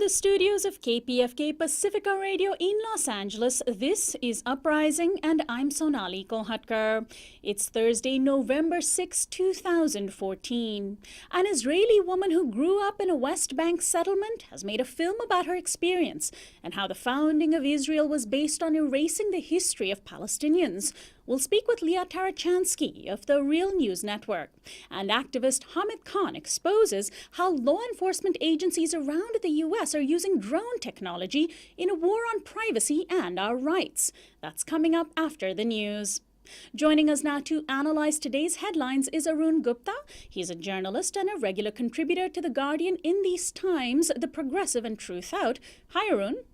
the studios of KPFK Pacifica Radio in Los Angeles, this is Uprising, and I'm Sonali Kolhatkar. It's Thursday, November 6, 2014. An Israeli woman who grew up in a West Bank settlement has made a film about her experience and how the founding of Israel was based on erasing the history of Palestinians. We'll speak with Lia Tarachansky of the Real News Network. And activist Hamid Khan exposes how law enforcement agencies around the U.S. are using drone technology in a war on privacy and our rights. That's coming up after the news. Joining us now to analyze today's headlines is Arun Gupta. He's a journalist and a regular contributor to The Guardian in these times, The Progressive and Truth Out. Hi, Arun.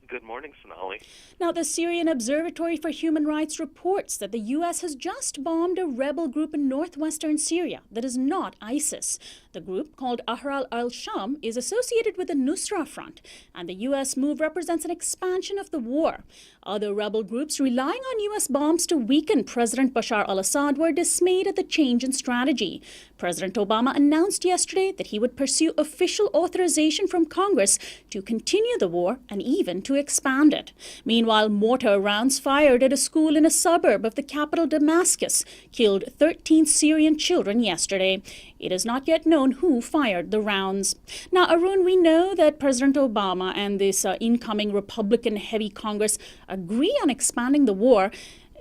Good morning, Sonali. Now, the Syrian Observatory for Human Rights reports that the U.S. has just bombed a rebel group in northwestern Syria that is not ISIS. The group, called Ahrar al-Sham, is associated with the Nusra Front, and the U.S. move represents an expansion of the war. Other rebel groups relying on U.S. bombs to weaken President Bashar al-Assad were dismayed at the change in strategy. President Obama announced yesterday that he would pursue official authorization from Congress to continue the war and even to expand it. Meanwhile, mortar rounds fired at a school in a suburb of the capital Damascus killed 13 Syrian children yesterday. It is not yet known who fired the rounds. Now, Arun, we know that President Obama and this incoming Republican-heavy Congress agree on expanding the war.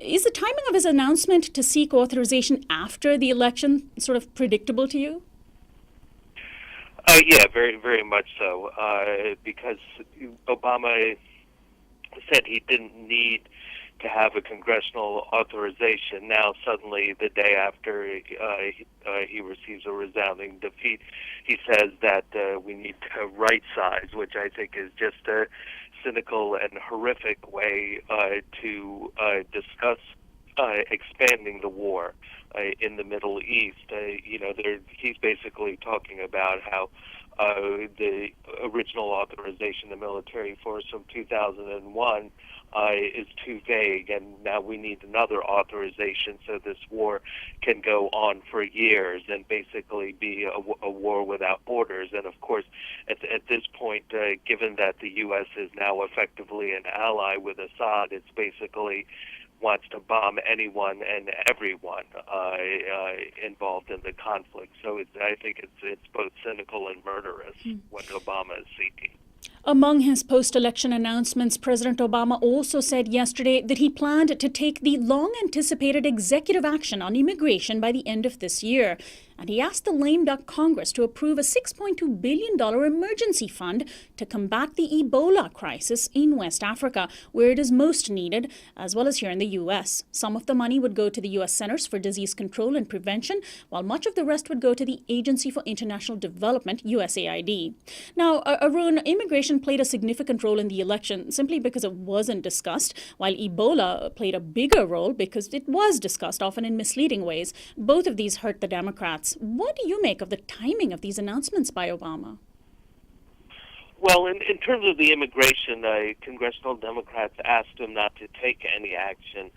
Is the timing of his announcement to seek authorization after the election sort of predictable to you? Yeah, very, very much so, because Obama said he didn't need to have a congressional authorization. Now, suddenly, the day after he receives a resounding defeat, he says that we need to right-size, which I think is just a cynical and horrific way to discuss expanding the war in the Middle East. He's basically talking about how the original authorization of military force from 2001 is too vague, and now we need another authorization so this war can go on for years and basically be a war without borders. And of course, at this point, given that the U.S. is now effectively an ally with Assad, it's basically wants to bomb anyone and everyone involved in the conflict. So I think it's both cynical and murderous what Obama is seeking. Among his post-election announcements, President Obama also said yesterday that he planned to take the long-anticipated executive action on immigration by the end of this year. And he asked the lame duck Congress to approve a $6.2 billion emergency fund to combat the Ebola crisis in West Africa, where it is most needed, as well as here in the U.S. Some of the money would go to the U.S. Centers for Disease Control and Prevention, while much of the rest would go to the Agency for International Development, USAID. Now, Arun, immigration played a significant role in the election simply because it wasn't discussed, while Ebola played a bigger role because it was discussed, often in misleading ways. Both of these hurt the Democrats. What do you make of the timing of these announcements by Obama? Well, in terms of the immigration, congressional Democrats asked him not to take any action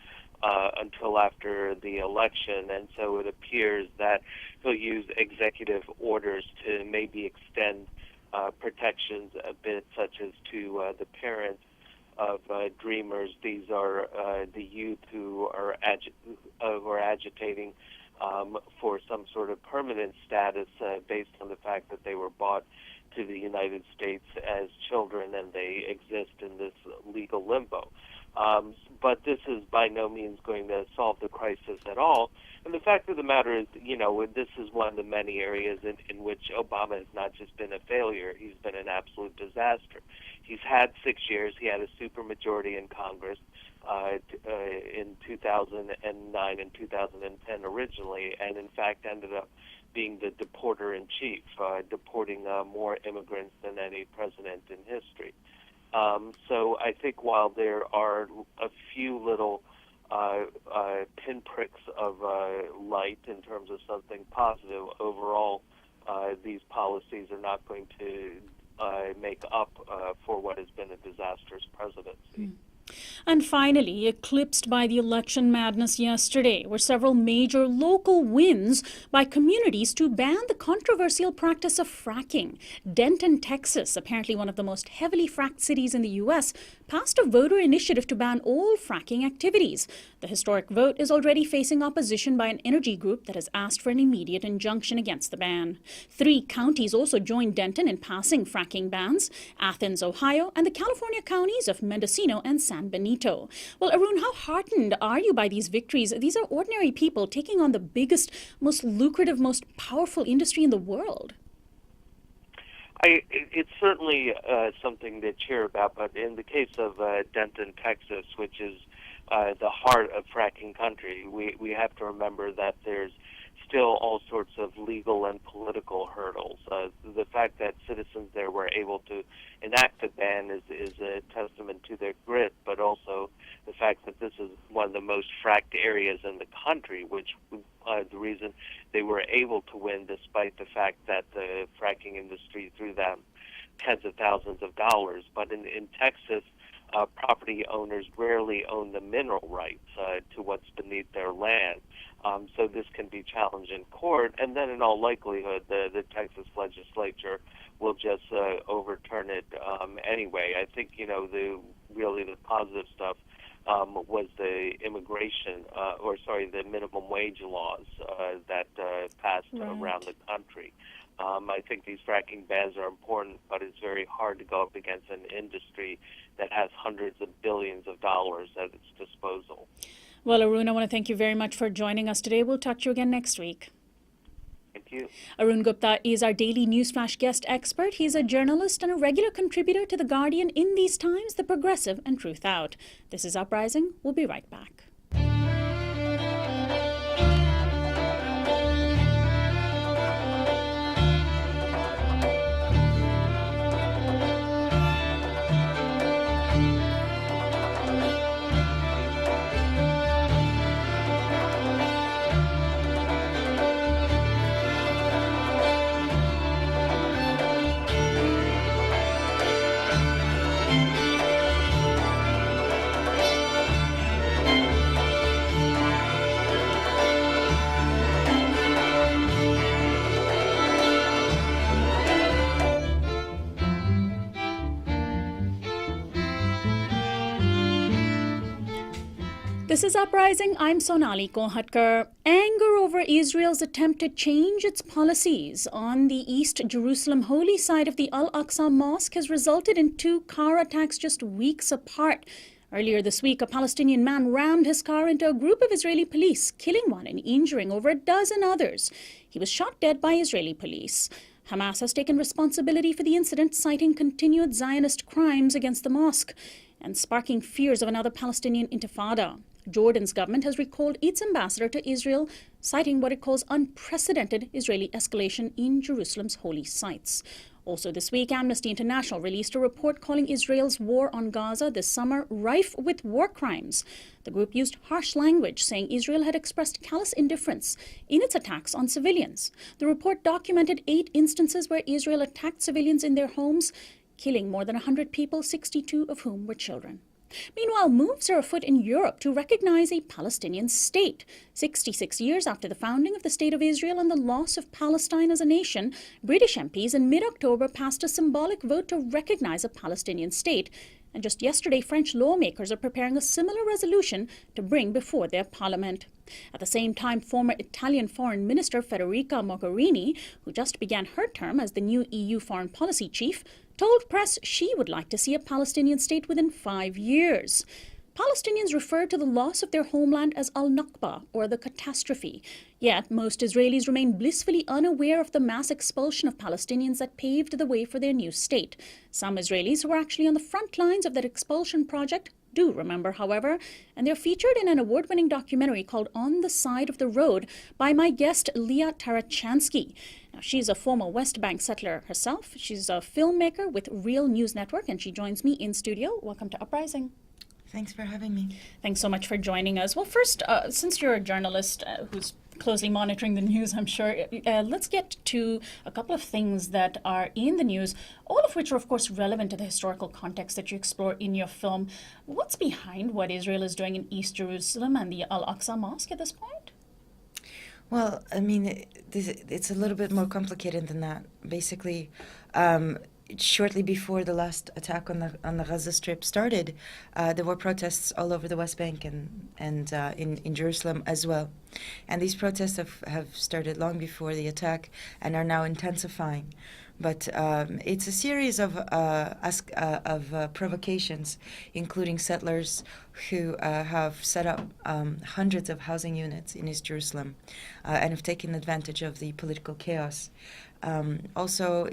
until after the election, and so it appears that he'll use executive orders to maybe extend protections a bit, such as to the parents of dreamers. These are the youth who are agitating for some sort of permanent status based on the fact that they were brought to the United States as children and they exist in this legal limbo. But this is by no means going to solve the crisis at all. And the fact of the matter is, this is one of the many areas in which Obama has not just been a failure, he's been an absolute disaster. He's had 6 years. He had a supermajority in Congress in 2009 and 2010 originally, and in fact ended up being the deporter-in-chief, deporting more immigrants than any president in history. So I think while there are a few little pinpricks of light in terms of something positive, overall these policies are not going to make up for what has been a disastrous presidency. And finally, eclipsed by the election madness yesterday, were several major local wins by communities to ban the controversial practice of fracking. Denton, Texas, apparently one of the most heavily fracked cities in the U.S., passed a voter initiative to ban all fracking activities. The historic vote is already facing opposition by an energy group that has asked for an immediate injunction against the ban. 3 counties also joined Denton in passing fracking bans: Athens, Ohio, and the California counties of Mendocino and San Benito. Well, Arun, how heartened are you by these victories? These are ordinary people taking on the biggest, most lucrative, most powerful industry in the world. It's certainly something to cheer about, but in the case of Denton, Texas, which is the heart of fracking country, we have to remember that there's still all sorts of legal and political hurdles. The fact that citizens there were able to enact a ban is a testament to their grit, but also the fact that this is one of the most fracked areas in the country, which the reason they were able to win despite the fact that the fracking industry threw them tens of thousands of dollars. But in Texas, property owners rarely own the mineral rights to what's beneath their land. So this can be challenged in court, and then in all likelihood, the Texas legislature will just overturn it anyway. I think, the positive stuff was the the minimum wage laws that passed around the country. I think these fracking bans are important, but it's very hard to go up against an industry that has hundreds of billions of dollars at its disposal. Well, Arun, I want to thank you very much for joining us today. We'll talk to you again next week. Thank you. Arun Gupta is our daily Newsflash guest expert. He's a journalist and a regular contributor to The Guardian, In These Times, The Progressive, and Truth Out. This is Uprising. We'll be right back. This is Uprising. I'm Sonali Kohatkar. Anger over Israel's attempt to change its policies on the East Jerusalem holy site of the Al-Aqsa Mosque has resulted in 2 car attacks just weeks apart. Earlier this week, a Palestinian man rammed his car into a group of Israeli police, killing one and injuring over a dozen others. He was shot dead by Israeli police. Hamas has taken responsibility for the incident, citing continued Zionist crimes against the mosque and sparking fears of another Palestinian intifada. Jordan's government has recalled its ambassador to Israel, citing what it calls unprecedented Israeli escalation in Jerusalem's holy sites. Also this week, Amnesty International released a report calling Israel's war on Gaza this summer rife with war crimes. The group used harsh language, saying Israel had expressed callous indifference in its attacks on civilians. The report documented 8 instances where Israel attacked civilians in their homes, killing more than 100 people, 62 of whom were children. Meanwhile, moves are afoot in Europe to recognize a Palestinian state. 66 years after the founding of the State of Israel and the loss of Palestine as a nation, British MPs in mid-October passed a symbolic vote to recognize a Palestinian state. And just yesterday, French lawmakers are preparing a similar resolution to bring before their parliament. At the same time, former Italian Foreign Minister Federica Mogherini, who just began her term as the new EU foreign policy chief, told press she would like to see a Palestinian state within 5 years. Palestinians refer to the loss of their homeland as al-Nakba, or the catastrophe. Yet most Israelis remain blissfully unaware of the mass expulsion of Palestinians that paved the way for their new state. Some Israelis who were actually on the front lines of that expulsion project do remember, however, and they're featured in an award-winning documentary called On the Side of the Road by my guest Lia Tarachansky. Now, she's a former West Bank settler herself. She's a filmmaker with Real News Network, and she joins me in studio. Welcome to Uprising. Thanks for having me. Thanks so much for joining us. Well, first, since you're a journalist who's closely monitoring the news, I'm sure. Let's get to a couple of things that are in the news, all of which are, of course, relevant to the historical context that you explore in your film. What's behind what Israel is doing in East Jerusalem and the Al-Aqsa Mosque at this point? Well, I mean, it's a little bit more complicated than that. Basically, shortly before the last attack on the Gaza Strip started, there were protests all over the West Bank and in Jerusalem as well. And these protests have started long before the attack and are now intensifying. But it's a series of provocations, including settlers who have set up hundreds of housing units in East Jerusalem and have taken advantage of the political chaos. Also,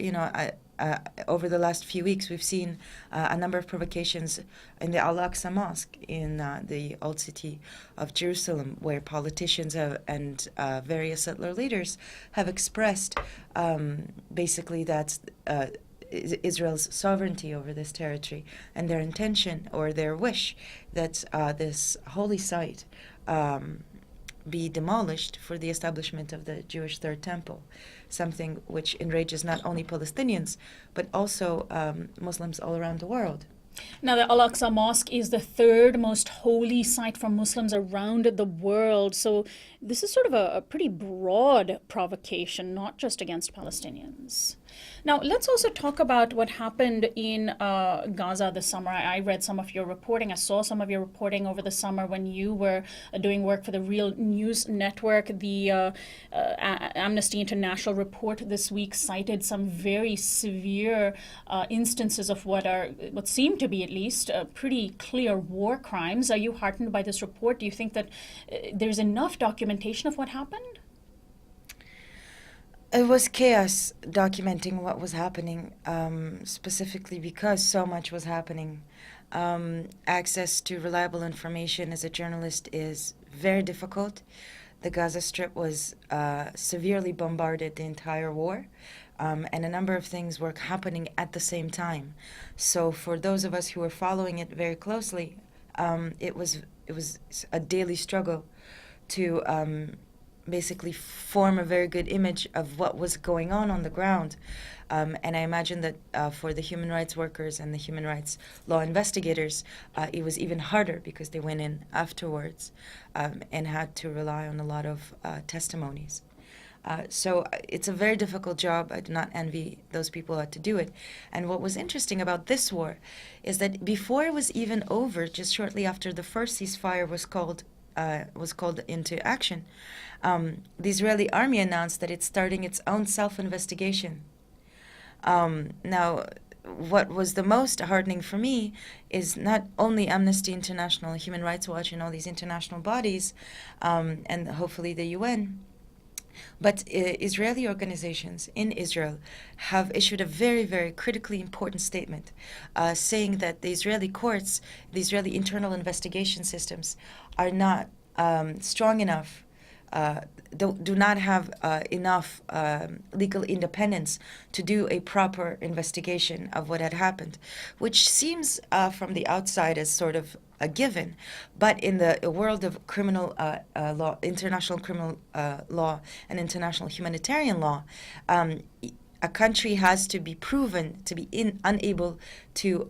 over the last few weeks, we've seen a number of provocations in the Al-Aqsa Mosque in the old city of Jerusalem, where politicians and various settler leaders have expressed basically that Israel's sovereignty over this territory and their intention or their wish that this holy site be demolished for the establishment of the Jewish Third Temple, something which enrages not only Palestinians, but also Muslims all around the world. Now, the Al-Aqsa Mosque is the third most holy site for Muslims around the world. So this is sort of a pretty broad provocation, not just against Palestinians. Now, let's also talk about what happened in Gaza this summer. I read some of your reporting. I saw some of your reporting over the summer when you were doing work for the Real News Network. The Amnesty International report this week cited some very severe instances of what seem to be, at least, pretty clear war crimes. Are you heartened by this report? Do you think that there's enough documentation of what happened? It was chaos documenting what was happening, specifically because so much was happening. Access to reliable information as a journalist is very difficult. The Gaza Strip was severely bombarded the entire war, and a number of things were happening at the same time. So for those of us who were following it very closely, it was a daily struggle to basically form a very good image of what was going on the ground. And I imagine that for the human rights workers and the human rights law investigators, it was even harder because they went in afterwards and had to rely on a lot of testimonies. So it's a very difficult job. I do not envy those people who had to do it. And what was interesting about this war is that before it was even over, just shortly after the first ceasefire was called into action, the Israeli army announced that it's starting its own self-investigation. Now, what was the most heartening for me is not only Amnesty International, Human Rights Watch, and all these international bodies, and hopefully the UN, but Israeli organizations in Israel have issued a very, very critically important statement saying that the Israeli courts, the Israeli internal investigation systems are not strong enough, do not have enough legal independence to do a proper investigation of what had happened, which seems from the outside as sort of a given, but in the world of criminal law, international criminal law and international humanitarian law, a country has to be proven to be unable to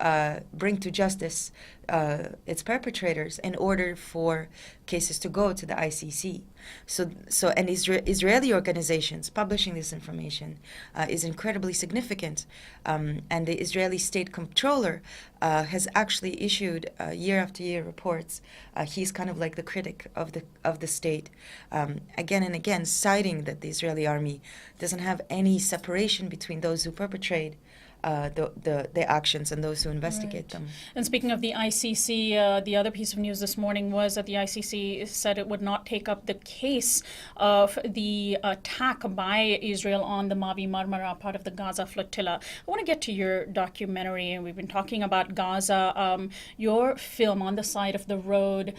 bring to justice its perpetrators in order for cases to go to the ICC. So and Israeli organizations publishing this information is incredibly significant. And the Israeli state comptroller has actually issued year after year reports. He's kind of like the critic of the state, again and again, citing that the Israeli army doesn't have any separation between those who perpetrate the actions and those who investigate them. And speaking of the ICC, the other piece of news this morning was that the ICC said it would not take up the case of the attack by Israel on the Mavi Marmara, part of the Gaza flotilla. I want to get to your documentary, and we've been talking about Gaza. Your film, On the Side of the Road,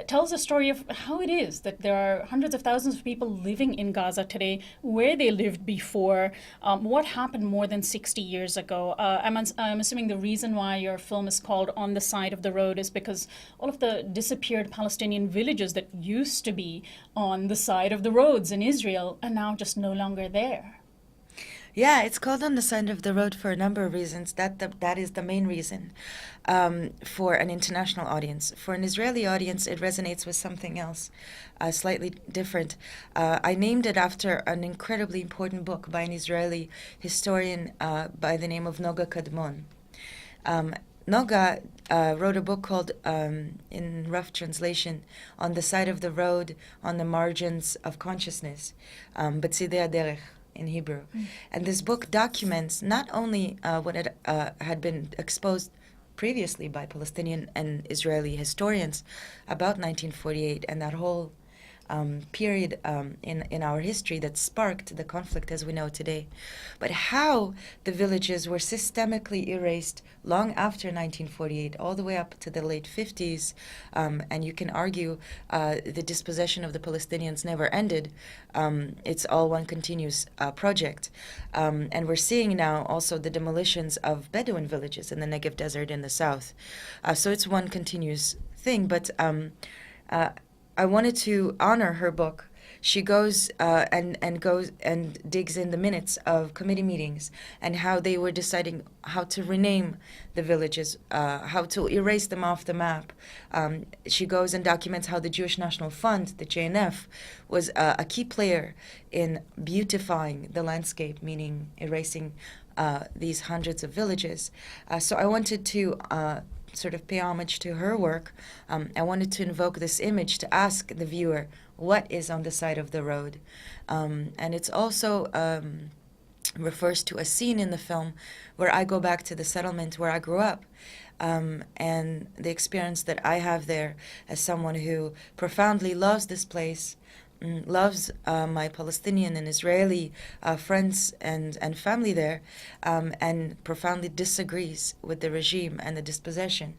tells a story of how it is that there are hundreds of thousands of people living in Gaza today, where they lived before, what happened more than 60 years ago. I'm assuming the reason why your film is called On the Side of the Road is because all of the disappeared Palestinian villages that used to be on the side of the roads in Israel are now just no longer there. Yeah, it's called On the Side of the Road for a number of reasons. That is the main reason for an international audience. For an Israeli audience, it resonates with something else, slightly different. I named it after an incredibly important book by an Israeli historian by the name of Noga Kadmon. Noga wrote a book called, in rough translation, On the Side of the Road, on the Margins of Consciousness, B'tzidei HaDerech, in Hebrew. And this book documents not only what had been exposed previously by Palestinian and Israeli historians about 1948 and that whole period in our history that sparked the conflict as we know today, but how the villages were systemically erased long after 1948, all the way up to the late 50s, and you can argue the dispossession of the Palestinians never ended. It's all one continuous project. And we're seeing now also the demolitions of Bedouin villages in the Negev Desert in the south. So it's one continuous thing, but I wanted to honor her book. She goes and digs in the minutes of committee meetings and how they were deciding how to rename the villages, how to erase them off the map. She goes and documents how the Jewish National Fund, the JNF, was a key player in beautifying the landscape, meaning erasing these hundreds of villages. So I wanted to sort of pay homage to her work. I wanted to invoke this image to ask the viewer, what is on the side of the road? And it's also refers to a scene in the film where I go back to the settlement where I grew up. And the experience that I have there as someone who profoundly loves this place, loves my Palestinian and Israeli friends and family there, and profoundly disagrees with the regime and the dispossession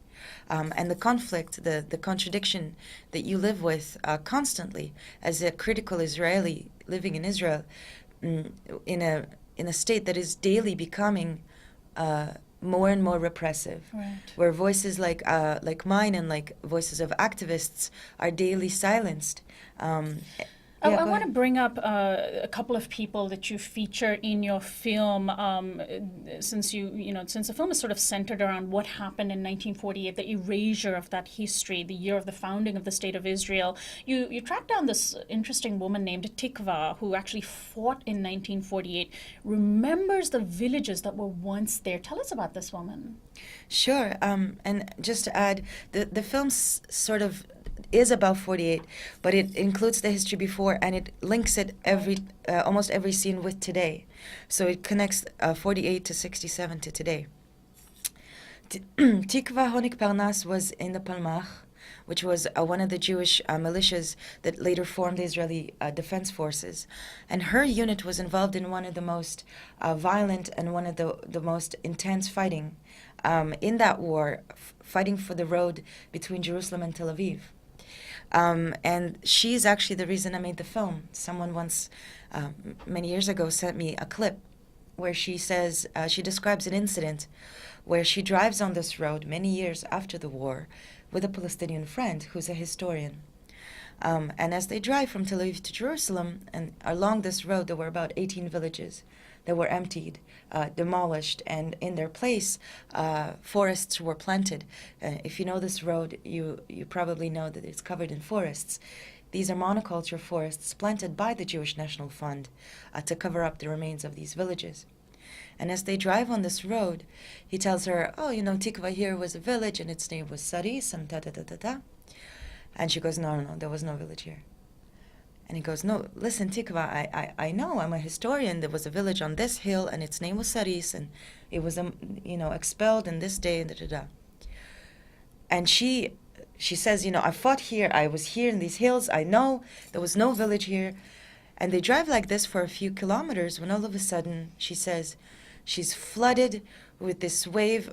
and the conflict, the contradiction that you live with constantly as a critical Israeli living in Israel, in a state that is daily becoming more and more repressive, Right. where voices like mine and like voices of activists are daily silenced. I want to bring up a couple of people that you feature in your film, since since the film is sort of centered around what happened in 1948, the erasure of that history, the year of the founding of the State of Israel. You tracked down this interesting woman named Tikva, who actually fought in 1948, remembers the villages that were once there. Tell us about this woman. Sure, and just to add, the film sort of is about 48, but it includes the history before, and it links it almost every scene with today. So it connects 48 to 67 to today. Tikva Honik Parnas was in the Palmach, which was one of the Jewish militias that later formed the Israeli Defense Forces. And her unit was involved in one of the most violent and one of the most intense fighting in that war, fighting for the road between Jerusalem and Tel Aviv. And she's actually the reason I made the film. Someone once, many years ago, sent me a clip where she says, she describes an incident where she drives on this road many years after the war with a Palestinian friend who's a historian. And as they drive from Tel Aviv to Jerusalem, and along this road there were about 18 villages that were emptied, demolished, and in their place, forests were planted. If you know this road, you probably know that it's covered in forests. These are monoculture forests planted by the Jewish National Fund to cover up the remains of these villages. And as they drive on this road, he tells her, oh, Tikva here was a village, and its name was Saris, and ta-ta-ta-ta-ta. And she goes, no, there was no village here. And he goes, no, listen, Tikva, I know, I'm a historian. There was a village on this hill, and its name was Saris, and it was, expelled in this day, and da-da-da. And she says, I fought here, I was here in these hills, I know, there was no village here. And they drive like this for a few kilometers when all of a sudden, she says, she's flooded with this wave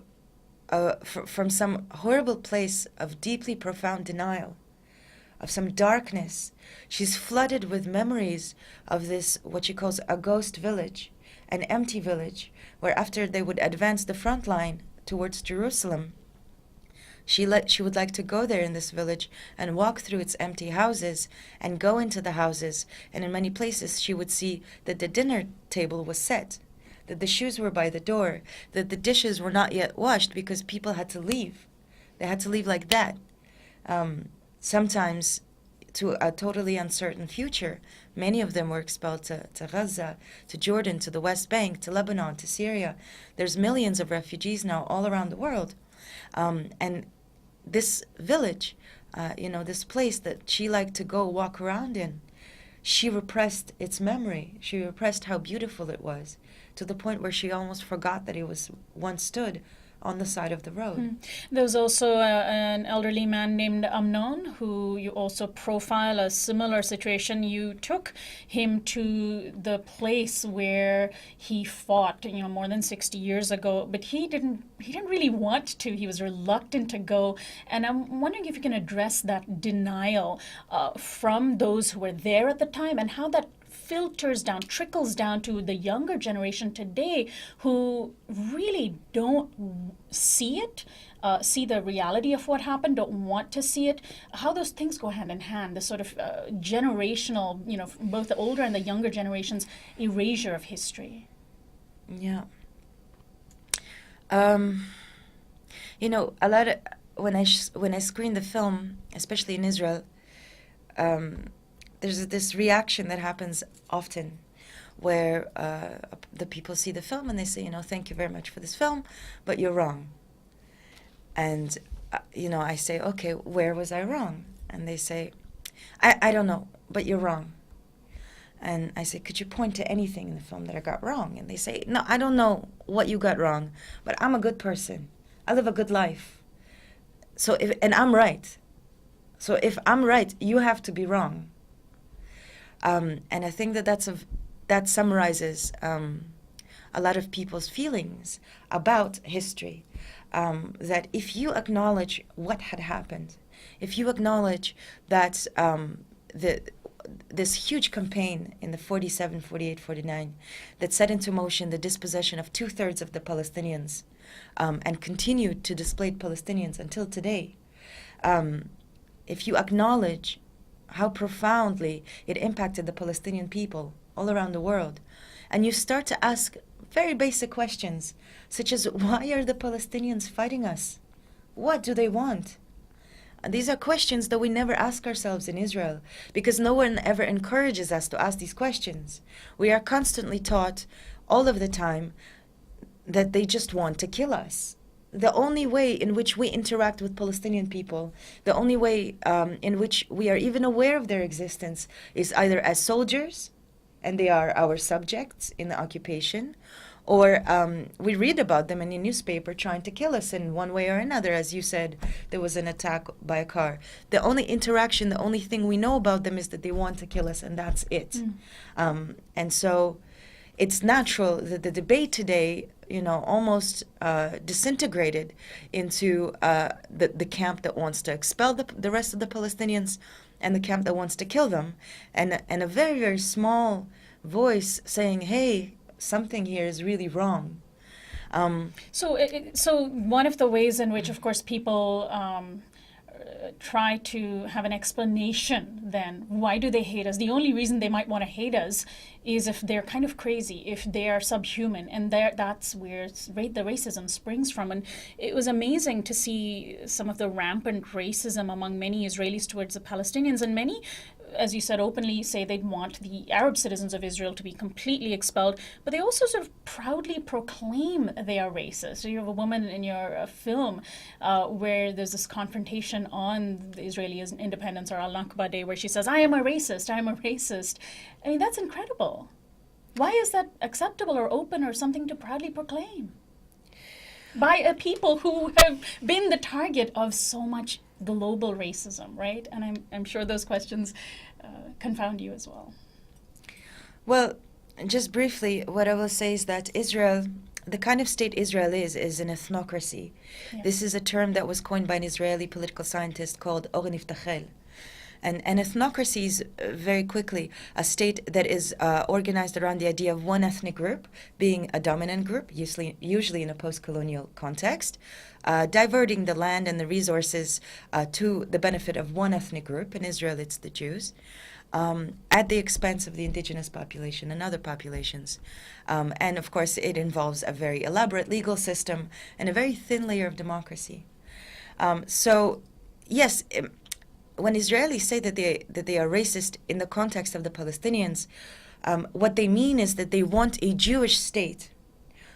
from some horrible place of deeply profound denial. of some darkness. She's flooded with memories of this, what she calls a ghost village, an empty village, where after they would advance the front line towards Jerusalem, she would like to go there in this village and walk through its empty houses and go into the houses. And in many places she would see that the dinner table was set, that the shoes were by the door, that the dishes were not yet washed because people had to leave. They had to leave like that. Sometimes to a totally uncertain future. Many of them were expelled to Gaza, to Jordan, to the West Bank, to Lebanon, to Syria. There's millions of refugees now all around the world. And this village, this place that she liked to go walk around in, she repressed its memory. She repressed how beautiful it was, to the point where she almost forgot that it was once stood on the side of the road. There was also an elderly man named Amnon, who you also profile a similar situation. You took him to the place where he fought, more than 60 years ago, but he didn't really want to. He was reluctant to go. And I'm wondering if you can address that denial from those who were there at the time, and how that trickles down to the younger generation today, who really don't see it, see the reality of what happened, don't want to see it. How those things go hand in hand, the sort of generational, both the older and the younger generations' erasure of history. Yeah. A lot of, when I screen the film, especially in Israel, there's this reaction that happens often where the people see the film and they say, thank you very much for this film, but you're wrong. And, I say, okay, where was I wrong? And they say, I don't know, but you're wrong. And I say, could you point to anything in the film that I got wrong? And they say, no, I don't know what you got wrong, but I'm a good person. I live a good life. And I'm right. So if I'm right, you have to be wrong. And I think that summarizes a lot of people's feelings about history. That if you acknowledge what had happened, if you acknowledge that this huge campaign in the 47, 48, 49 that set into motion the dispossession of 2/3 of the Palestinians and continued to displace Palestinians until today, if you acknowledge how profoundly it impacted the Palestinian people all around the world, and you start to ask very basic questions, such as, why are the Palestinians fighting us? What do they want? And these are questions that we never ask ourselves in Israel, because no one ever encourages us to ask these questions. We are constantly taught all of the time that they just want to kill us. The only way in which we interact with Palestinian people, the only way in which we are even aware of their existence, is either as soldiers, and they are our subjects in the occupation, or we read about them in a newspaper trying to kill us in one way or another. As you said, there was an attack by a car. The only interaction, the only thing we know about them is that they want to kill us, and that's it. And so it's natural that the debate today, almost disintegrated into the camp that wants to expel the rest of the Palestinians and the camp that wants to kill them, and a very, very small voice saying, hey, something here is really wrong. So one of the ways in which, of course, people try to have an explanation then, why do they hate us? The only reason they might want to hate us is if they're kind of crazy, if they are subhuman, and that's where the racism springs from. And it was amazing to see some of the rampant racism among many Israelis towards the Palestinians, and many, as you said, openly say they'd want the Arab citizens of Israel to be completely expelled, but they also sort of proudly proclaim they are racist. So you have a woman in your film where there's this confrontation on the Israeli independence, or Al-Nakba Day, where she says, I am a racist, I am a racist. I mean, that's incredible. Why is that acceptable or open or something to proudly proclaim by a people who have been the target of so much global racism, right? And I'm sure those questions confound you as well. Well, just briefly, what I will say is that Israel, the kind of state Israel is an ethnocracy. Yeah. This is a term that was coined by an Israeli political scientist called Oren Iftachel. And ethnocracies, very quickly, a state that is organized around the idea of one ethnic group being a dominant group, usually in a post-colonial context, diverting the land and the resources to the benefit of one ethnic group. In Israel, it's the Jews, at the expense of the indigenous population and other populations. And of course, it involves a very elaborate legal system and a very thin layer of democracy. So, yes, when Israelis say that they are racist in the context of the Palestinians, what they mean is that they want a Jewish state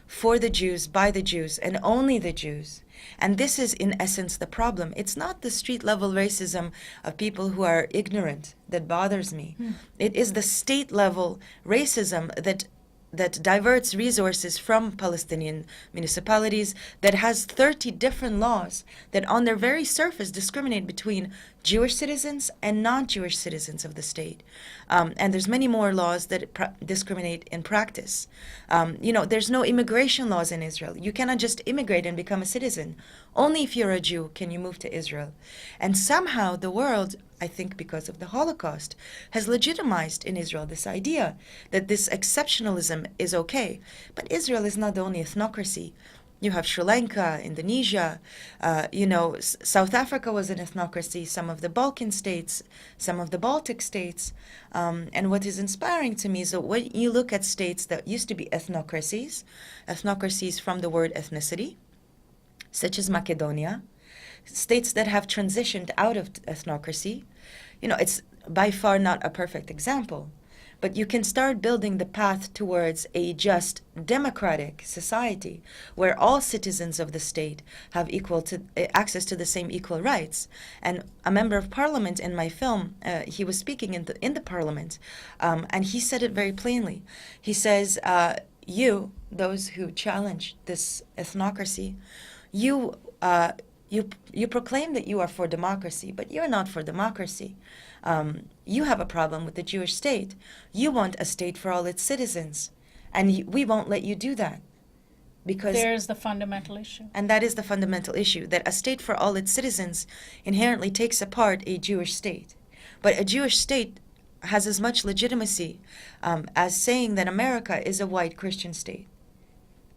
for the Jews, by the Jews, and only the Jews. And this is, in essence, the problem. It's not the street-level racism of people who are ignorant that bothers me. It is the state-level racism that diverts resources from Palestinian municipalities, that has 30 different laws that on their very surface discriminate between Jewish citizens and non-Jewish citizens of the state. And there's many more laws that discriminate in practice. There's no immigration laws in Israel. You cannot just immigrate and become a citizen. Only if you're a Jew can you move to Israel. And somehow the world, I think because of the Holocaust, has legitimized in Israel this idea that this exceptionalism is okay. But Israel is not the only ethnocracy. You have Sri Lanka, Indonesia, South Africa was an ethnocracy, some of the Balkan states, some of the Baltic states. And what is inspiring to me is that when you look at states that used to be ethnocracies from the word ethnicity, such as Macedonia, states that have transitioned out of ethnocracy, it's by far not a perfect example. But you can start building the path towards a just democratic society where all citizens of the state have access to the same equal rights. And a member of parliament in my film, he was speaking in the parliament, and he said it very plainly. He says, those who challenge this ethnocracy, you proclaim that you are for democracy, but you're not for democracy. You have a problem with the Jewish state. You want a state for all its citizens, and we won't let you do that. Because there's the fundamental issue. And that is the fundamental issue, that a state for all its citizens inherently takes apart a Jewish state. But a Jewish state has as much legitimacy as saying that America is a white Christian state.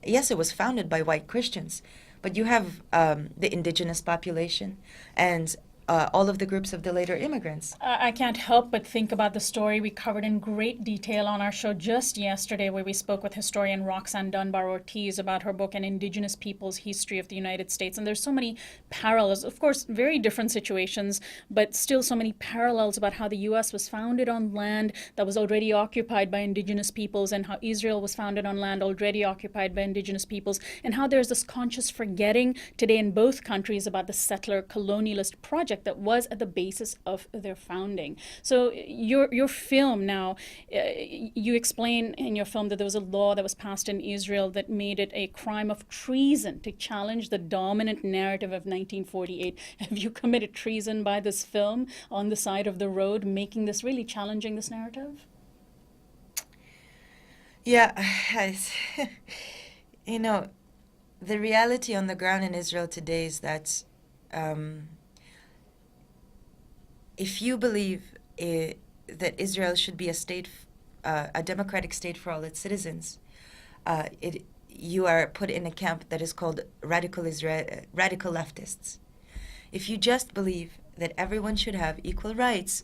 Yes, it was founded by white Christians, but you have the indigenous population and all of the groups of the later immigrants. I can't help but think about the story we covered in great detail on our show just yesterday, where we spoke with historian Roxanne Dunbar-Ortiz about her book, An Indigenous People's History of the United States. And there's so many parallels, of course, very different situations, but still so many parallels about how the U.S. was founded on land that was already occupied by indigenous peoples, and how Israel was founded on land already occupied by indigenous peoples, and how there's this conscious forgetting today in both countries about the settler colonialist project that was at the basis of their founding. So your film now, you explain in your film that there was a law that was passed in Israel that made it a crime of treason to challenge the dominant narrative of 1948. Have you committed treason by this film on the side of the road, making this really challenging this narrative? Yeah, the reality on the ground in Israel today is that if you believe that Israel should be a state, a democratic state for all its citizens, you are put in a camp that is called radical leftists. If you just believe that everyone should have equal rights,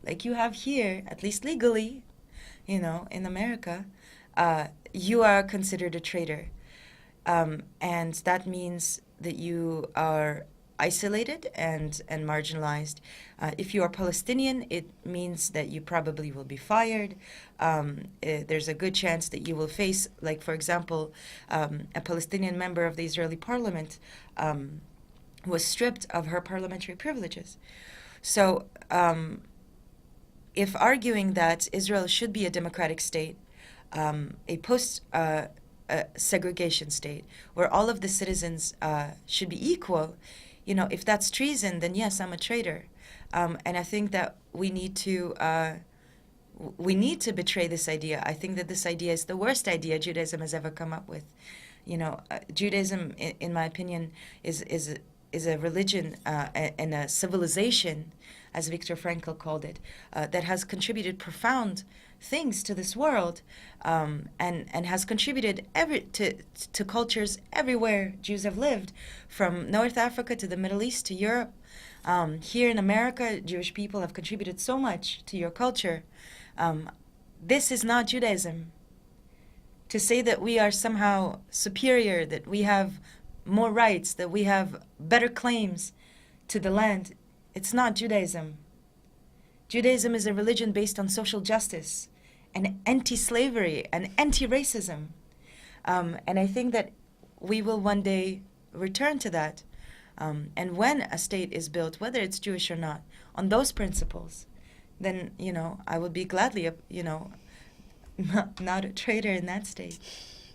like you have here, at least legally, in America, you are considered a traitor. And that means that you are isolated and marginalized. If you are Palestinian, it means that you probably will be fired. There's a good chance that you will face, like, for example, a Palestinian member of the Israeli parliament was stripped of her parliamentary privileges. So if arguing that Israel should be a democratic state, a post-segregation state, where all of the citizens should be equal, if that's treason, then yes, I'm a traitor. And I think that we need to betray this idea. I think that this idea is the worst idea Judaism has ever come up with. Judaism, in my opinion, is a religion and a civilization as Viktor Frankl called it, that has contributed profound things to this world, and has contributed to cultures everywhere Jews have lived, from North Africa to the Middle East to Europe. Here in America, Jewish people have contributed so much to your culture. This is not Judaism. To say that we are somehow superior, that we have more rights, that we have better claims to the land, it's not Judaism. Judaism is a religion based on social justice and anti-slavery and anti-racism. And I think that we will one day return to that. And when a state is built, whether it's Jewish or not, on those principles, then, I would be gladly, not a traitor in that state.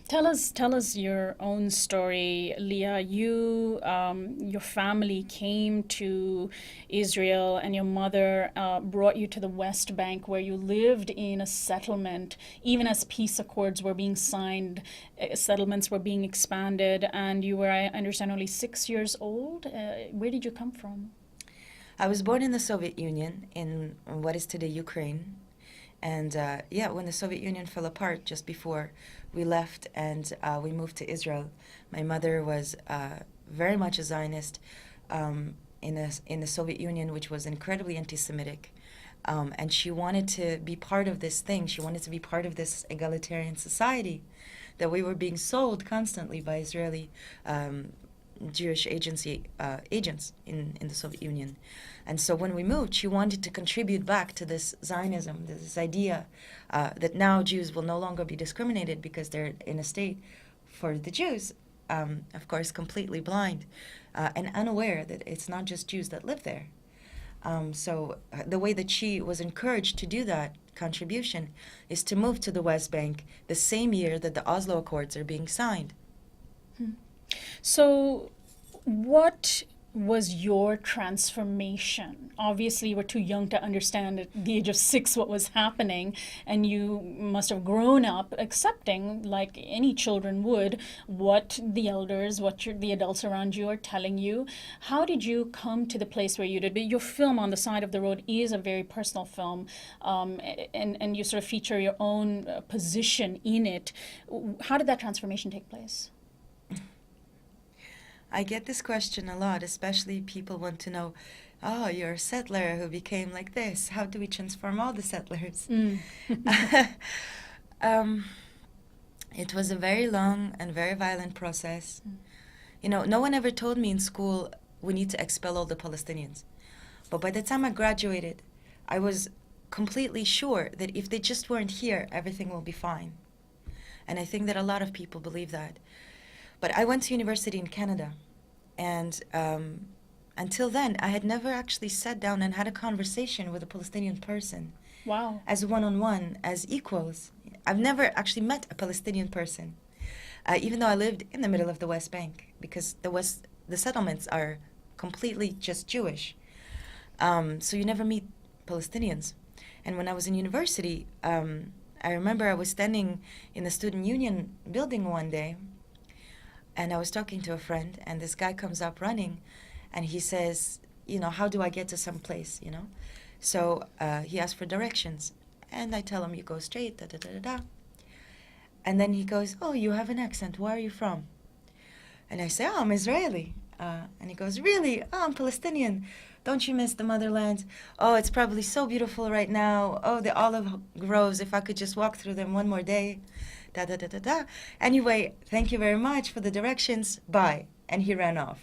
Tell us your own story, Lia. Your family came to Israel, and your mother brought you to the West Bank, where you lived in a settlement. Even as peace accords were being signed, settlements were being expanded, and you were, I understand, only 6 years old. Where did you come from? I was born in the Soviet Union, in what is today Ukraine. And when the Soviet Union fell apart just before we left and we moved to Israel, my mother was very much a Zionist in the Soviet Union, which was incredibly anti-Semitic. And she wanted to be part of this thing. She wanted to be part of this egalitarian society that we were being sold constantly by Israeli Jewish agents in the Soviet Union. And so when we moved, she wanted to contribute back to this Zionism, this idea that now Jews will no longer be discriminated because they're in a state, for the Jews, of course, completely blind and unaware that it's not just Jews that live there. So the way that she was encouraged to do that contribution is to move to the West Bank the same year that the Oslo Accords are being signed. So what was your transformation? Obviously, you were too young to understand at the age of 6 what was happening, and you must have grown up accepting, like any children would, what the elders, the adults around you are telling you. How did you come to the place where you did? Your film, On the Side of the Road, is a very personal film, and you sort of feature your own position in it. How did that transformation take place? I get this question a lot, especially people want to know, oh, you're a settler who became like this. How do we transform all the settlers? It was a very long and very violent process. No one ever told me in school, we need to expel all the Palestinians. But by the time I graduated, I was completely sure that if they just weren't here, everything will be fine. And I think that a lot of people believe that. But I went to university in Canada, and until then, I had never actually sat down and had a conversation with a Palestinian person. Wow. As one-on-one, as equals. I've never actually met a Palestinian person, even though I lived in the middle of the West Bank, because the settlements are completely just Jewish. So you never meet Palestinians. And when I was in university, I remember I was standing in the student union building one day, and I was talking to a friend, and this guy comes up running, and he says, how do I get to some place, So he asked for directions, and I tell him, you go straight, da-da-da-da-da. And then he goes, oh, you have an accent, where are you from? And I say, oh, I'm Israeli. And he goes, really? Oh, I'm Palestinian. Don't you miss the motherland? Oh, it's probably so beautiful right now. Oh, the olive groves, if I could just walk through them one more day. Da, da, da, da, da. Anyway, thank you very much for the directions. Bye. And he ran off.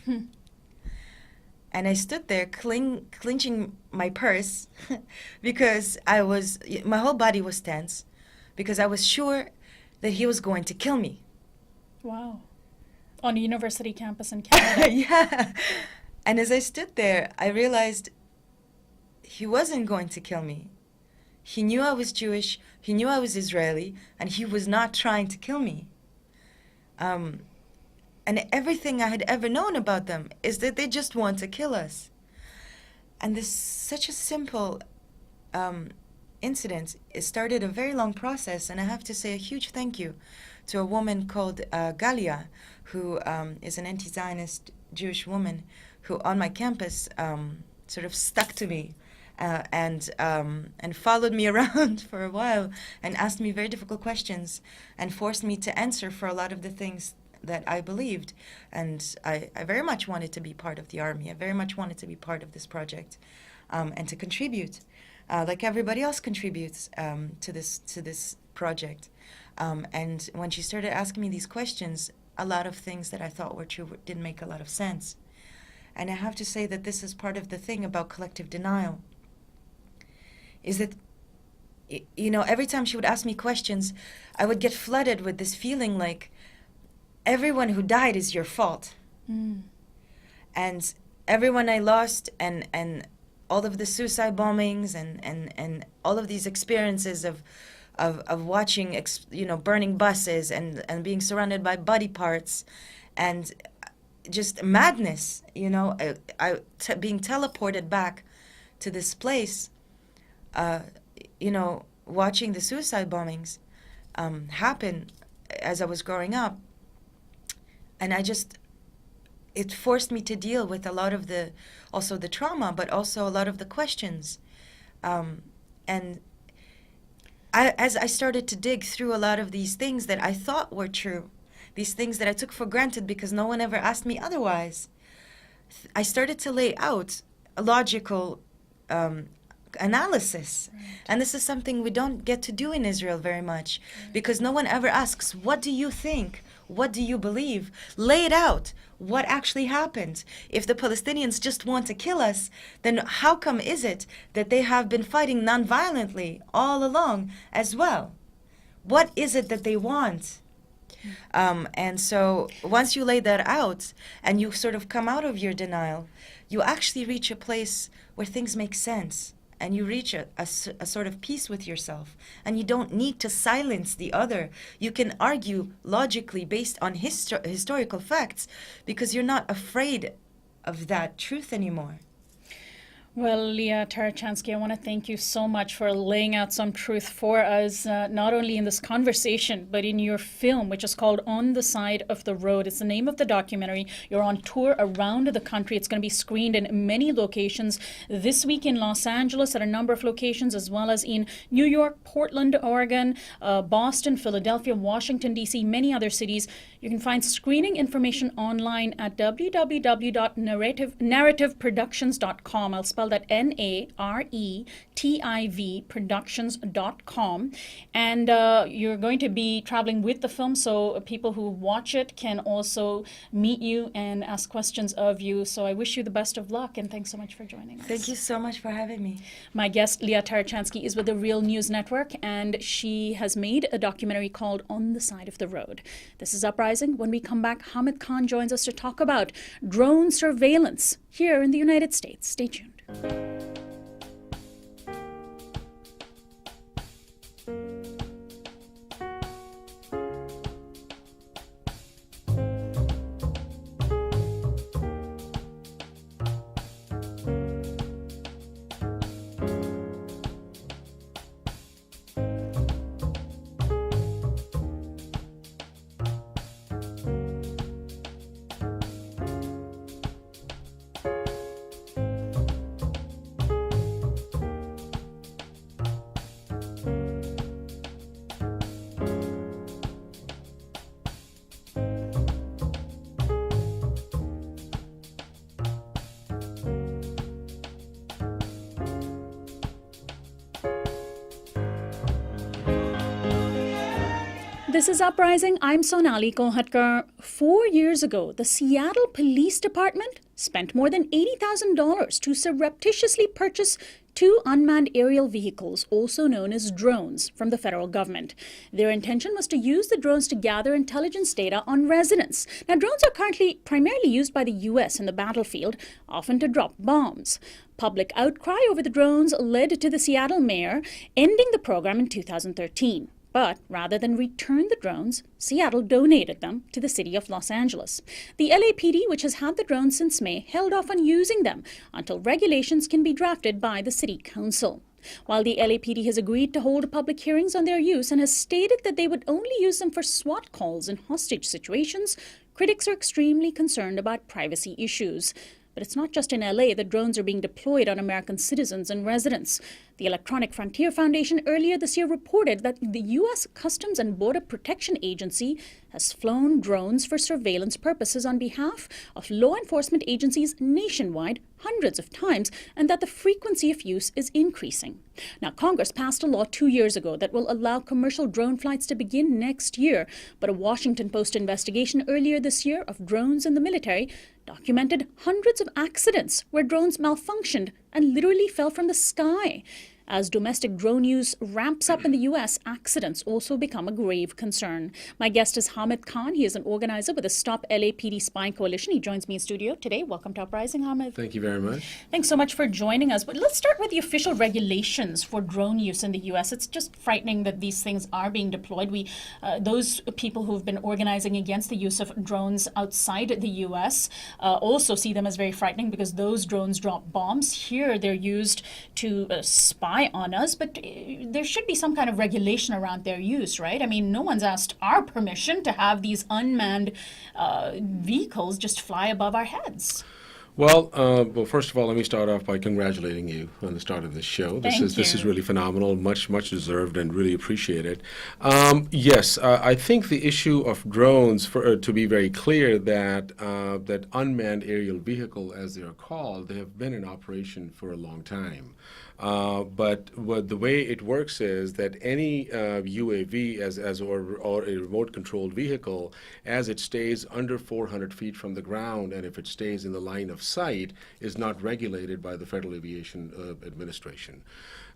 And I stood there clenching my purse because my whole body was tense, because I was sure that he was going to kill me. Wow. On a university campus in Canada. Yeah. And as I stood there, I realized he wasn't going to kill me. He knew I was Jewish, he knew I was Israeli, and he was not trying to kill me. And everything I had ever known about them is that they just want to kill us. And this such a simple incident, it started a very long process, and I have to say a huge thank you to a woman called Galia, who is an anti-Zionist Jewish woman who on my campus sort of stuck to me and followed me around for a while and asked me very difficult questions and forced me to answer for a lot of the things that I believed. And I very much wanted to be part of the army. I very much wanted to be part of this project and to contribute, like everybody else contributes to this project. And when she started asking me these questions, a lot of things that I thought were true didn't make a lot of sense. And I have to say that this is part of the thing about collective denial, is that, you know, every time she would ask me questions, I would get flooded with this feeling like everyone who died is your fault. And everyone I lost and all of the suicide bombings and all of these experiences of watching, you know, burning buses and being surrounded by body parts and just madness, you know, being teleported back to this place, you know, watching the suicide bombings happen as I was growing up. And it forced me to deal with a lot of also the trauma, but also a lot of the questions. And as I started to dig through a lot of these things that I thought were true, these things that I took for granted because no one ever asked me otherwise, I started to lay out a logical analysis. Right. And this is something we don't get to do in Israel very much, because no one ever asks, what do you think? What do you believe? Lay it out. What actually happened? If the Palestinians just want to kill us, then how come is it that they have been fighting nonviolently all along as well? What is it that they want? And so once you lay that out and you sort of come out of your denial, you actually reach a place where things make sense. And you reach a sort of peace with yourself. And you don't need to silence the other. You can argue logically based on historical facts because you're not afraid of that truth anymore. Well, Lia Tarachansky, I want to thank you so much for laying out some truth for us, not only in this conversation, but in your film, which is called On the Side of the Road. It's the name of the documentary. You're on tour around the country. It's going to be screened in many locations this week in Los Angeles at a number of locations, as well as in New York, Portland, Oregon, Boston, Philadelphia, Washington, D.C., many other cities. You can find screening information online at www.narrativeproductions.com. I'll spell that NARETIV productions.com. And you're going to be traveling with the film, so people who watch it can also meet you and ask questions of you. So I wish you the best of luck, and thanks so much for joining us. Thank you so much for having me. My guest, Lia Tarachansky, is with the Real News Network, and she has made a documentary called On the Side of the Road. This is Uprising. When we come back, Hamid Khan joins us to talk about drone surveillance here in the United States. Stay tuned. This is Uprising. I'm Sonali Kolhatkar. 4 years ago, the Seattle Police Department spent more than $80,000 to surreptitiously purchase 2 unmanned aerial vehicles, also known as drones, from the federal government. Their intention was to use the drones to gather intelligence data on residents. Now, drones are currently primarily used by the U.S. in the battlefield, often to drop bombs. Public outcry over the drones led to the Seattle mayor ending the program in 2013. But rather than return the drones, Seattle donated them to the city of Los Angeles. The LAPD, which has had the drones since May, held off on using them until regulations can be drafted by the city council. While the LAPD has agreed to hold public hearings on their use and has stated that they would only use them for SWAT calls in hostage situations, critics are extremely concerned about privacy issues. But it's not just in LA that drones are being deployed on American citizens and residents. The Electronic Frontier Foundation earlier this year reported that the U.S. Customs and Border Protection Agency has flown drones for surveillance purposes on behalf of law enforcement agencies nationwide hundreds of times, and that the frequency of use is increasing. Now, Congress passed a law 2 years ago that will allow commercial drone flights to begin next year, but a Washington Post investigation earlier this year of drones in the military documented hundreds of accidents where drones malfunctioned and literally fell from the sky. As domestic drone use ramps up in the U.S., accidents also become a grave concern. My guest is Hamid Khan. He is an organizer with the Stop LAPD Spying Coalition. He joins me in studio today. Welcome to Uprising, Hamid. Thank you very much. Thanks so much for joining us. But let's start with the official regulations for drone use in the U.S. It's just frightening that these things are being deployed. Those people who've been organizing against the use of drones outside the U.S. Also see them as very frightening because those drones drop bombs. Here they're used to spy on us, but there should be some kind of regulation around their use, right? I mean, no one's asked our permission to have these unmanned vehicles just fly above our heads. Well, first of all, let me start off by congratulating you on the start of this show. This is really phenomenal, much deserved, and really appreciated. Yes, I think the issue of drones, to be very clear, that unmanned aerial vehicle, as they are called, they have been in operation for a long time. But the way it works is that any UAV or a remote-controlled vehicle, as it stays under 400 feet from the ground, and if it stays in the line of sight, is not regulated by the Federal Aviation Administration.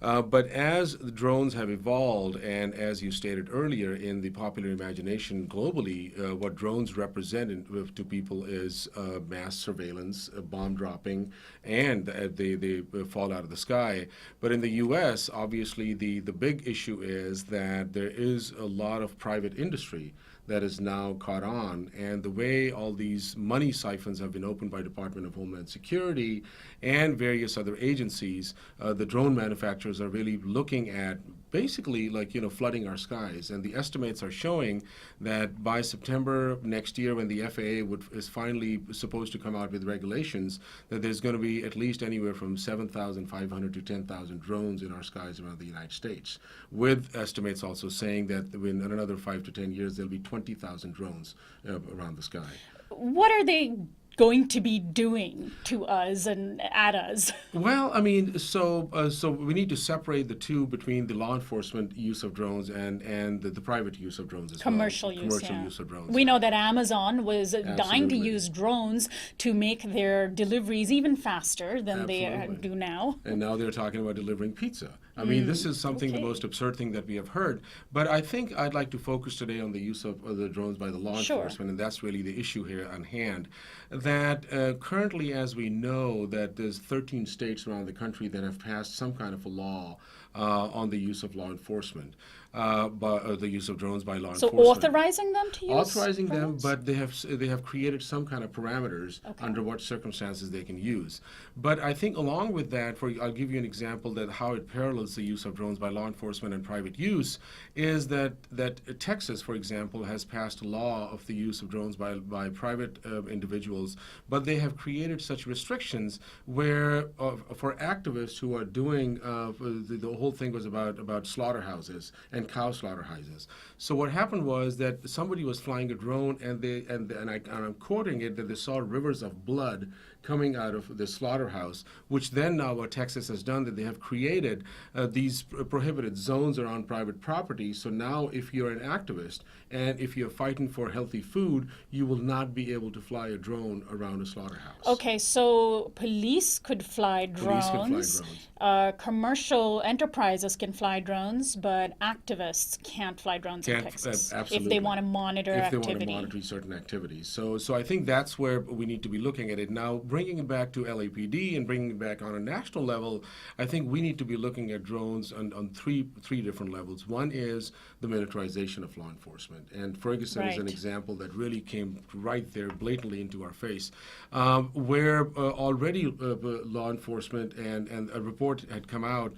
But as the drones have evolved, and as you stated earlier, in the popular imagination globally, what drones represent to people is mass surveillance, bomb dropping, and they fall out of the sky. But in the U.S., obviously, the big issue is that there is a lot of private industry that is now caught on, and the way all these money siphons have been opened by Department of Homeland Security and various other agencies, the drone manufacturers are really looking at basically flooding our skies. And the estimates are showing that by September next year, when the FAA is finally supposed to come out with regulations, that there's going to be at least anywhere from 7,500 to 10,000 drones in our skies around the United States, with estimates also saying that in another 5 to 10 years, there'll be 20,000 drones around the sky. What are they going to be doing to us and at us? Well, I mean, so we need to separate the two between the law enforcement use of drones and the private use of drones as Commercial well. use, Commercial yeah. use of drones. We know that Amazon was dying to Absolutely. use drones to make their deliveries even faster than they Absolutely. do now. And now they're talking about delivering pizza. I mean, this is something, the most absurd thing that we have heard. But I think I'd like to focus today on the use of the drones by the law Sure. enforcement, and that's really the issue here on hand. That currently, as we know, that there's 13 states around the country that have passed some kind of a law on the use of law enforcement, the use of drones by law So enforcement. authorizing them to use Authorizing drones? them, but they have created some kind of parameters under what circumstances they can use. But I think along with that, I'll give you an example that how it parallels the use of drones by law enforcement and private use is that Texas, for example, has passed a law of the use of drones by private individuals, but they have created such restrictions where for activists who are doing the whole thing was about slaughterhouses and cow slaughterhouses. So what happened was that somebody was flying a drone, and I'm quoting it, that they saw rivers of blood coming out of the slaughterhouse, which then now what Texas has done, that they have created these prohibited zones around private property. So now if you're an activist and if you're fighting for healthy food, you will not be able to fly a drone around a slaughterhouse. Okay, so police could fly drones. Police could fly drones. Commercial enterprises can fly drones, but activists can't fly drones in Texas if they want to monitor activity. If they want to monitor certain activities. So I think that's where we need to be looking at it. Now, bringing it back to LAPD and bringing it back on a national level, I think we need to be looking at drones on three different levels. One is the militarization of law enforcement. And Ferguson is an Right. example that really came right there blatantly into our face, where already law enforcement and a report had come out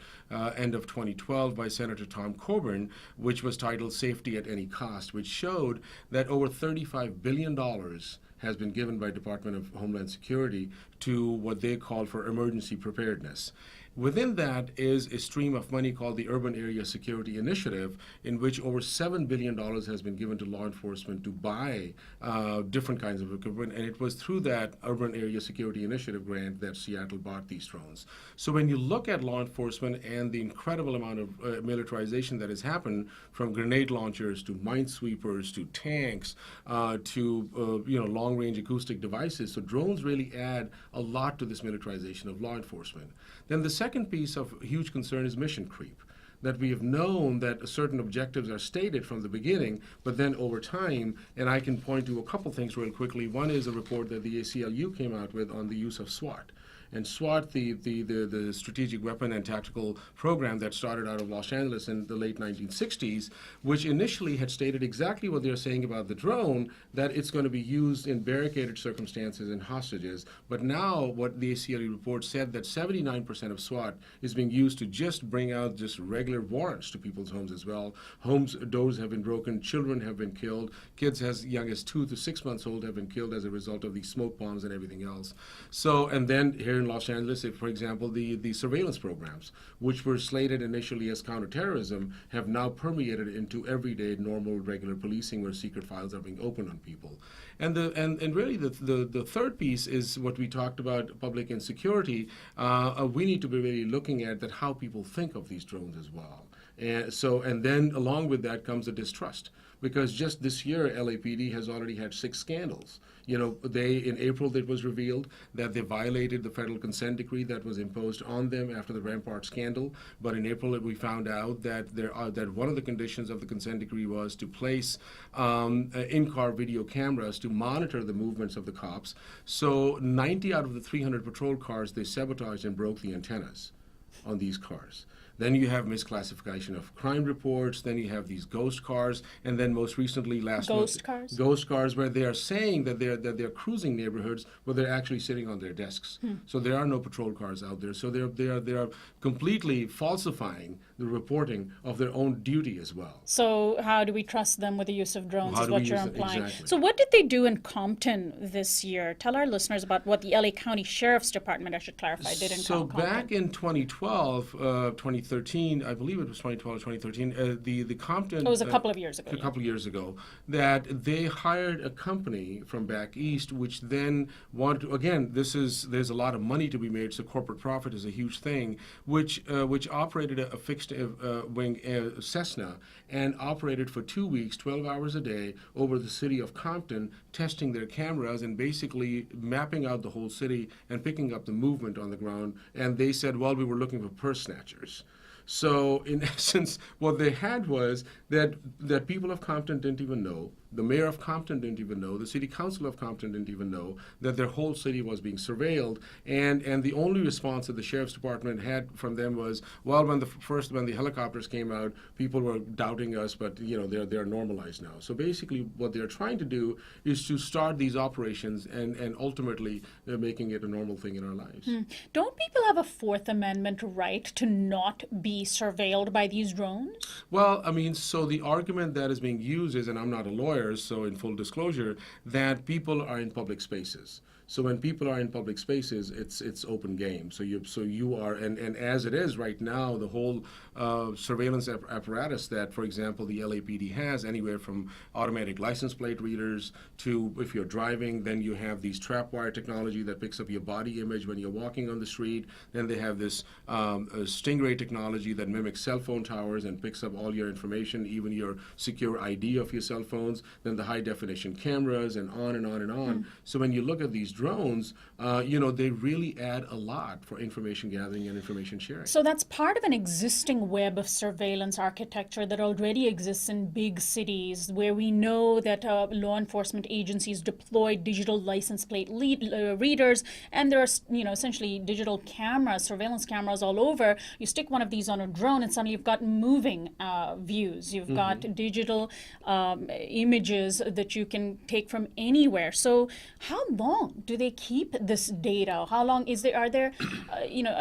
end of 2012 by Senator Tom Coburn, which was titled Safety at Any Cost, which showed that over $35 billion has been given by Department of Homeland Security to what they call for emergency preparedness. Within that is a stream of money called the Urban Area Security Initiative, in which over $7 billion has been given to law enforcement to buy different kinds of equipment. And it was through that Urban Area Security Initiative grant that Seattle bought these drones. So when you look at law enforcement and the incredible amount of militarization that has happened, from grenade launchers to minesweepers to tanks to long-range acoustic devices, so drones really add a lot to this militarization of law enforcement. Then the second piece of huge concern is mission creep, that we have known that certain objectives are stated from the beginning, but then over time, and I can point to a couple things real quickly. One is a report that the ACLU came out with on the use of SWAT. And SWAT, the strategic weapon and tactical program that started out of Los Angeles in the late 1960s, which initially had stated exactly what they're saying about the drone, that it's going to be used in barricaded circumstances and hostages. But now what the ACLU report said that 79% of SWAT is being used to just bring out just regular warrants to people's homes as well. Homes, doors have been broken, children have been killed, kids as young as 2 to 6 months old have been killed as a result of these smoke bombs and everything else. So, and then here in Los Angeles, for example, the surveillance programs, which were slated initially as counterterrorism, have now permeated into everyday, normal, regular policing where secret files are being opened on people. And really the third piece is what we talked about, public insecurity. We need to be really looking at that how people think of these drones as well. And then along with that comes a distrust, because just this year, LAPD has already had 6 scandals. In April it was revealed that they violated the federal consent decree that was imposed on them after the Rampart scandal. But in April we found out that that one of the conditions of the consent decree was to place in-car video cameras to monitor the movements of the cops. So 90 out of the 300 patrol cars, they sabotaged and broke the antennas on these cars. Then you have misclassification of crime reports. Then you have these ghost cars, and then most recently ghost cars, where they are saying that they're cruising neighborhoods, but they're actually sitting on their desks. So there are no patrol cars out there. So they are completely falsifying the reporting of their own duty as well. So how do we trust them with the use of drones? Is what you're implying. Exactly. So what did they do in Compton this year? Tell our listeners about what the LA County Sheriff's Department, I should clarify, did in Compton. So back in 2012, 2013, I believe it was 2012 or 2013, the Compton... It was a couple of years ago. A couple of years ago, that they hired a company from back east, which then wanted to, again, there's a lot of money to be made, so corporate profit is a huge thing, which operated a fixed wing Cessna and operated for 2 weeks, 12 hours a day, over the city of Compton, testing their cameras and basically mapping out the whole city and picking up the movement on the ground. And they said, well, we were looking for purse snatchers. So in essence, what they had was that people of Compton didn't even know, the mayor of Compton didn't even know, the city council of Compton didn't even know that their whole city was being surveilled. And the only response that the sheriff's department had from them was, well, when the helicopters came out, people were doubting us, but they're normalized now. So basically what they're trying to do is to start these operations and ultimately they're making it a normal thing in our lives. Don't people have a Fourth Amendment right to not be surveilled by these drones? Well, I mean, so the argument that is being used is, and I'm not a lawyer, so in full disclosure, that people are in public spaces. So when people are in public spaces, it's open game. So you are, and as it is right now, the whole surveillance apparatus that, for example, the LAPD has, anywhere from automatic license plate readers to, if you're driving, then you have these trapwire technology that picks up your body image when you're walking on the street. Then they have this Stingray technology that mimics cell phone towers and picks up all your information, even your secure ID of your cell phones. Then the high definition cameras and on and on and on. So when you look at these drones, they really add a lot for information gathering and information sharing. So that's part of an existing web of surveillance architecture that already exists in big cities, where we know that law enforcement agencies deploy digital license plate readers, and there are essentially digital cameras, surveillance cameras all over. You stick one of these on a drone, and suddenly you've got moving views. You've got digital images that you can take from anywhere. So how long do they keep this data? How long are there,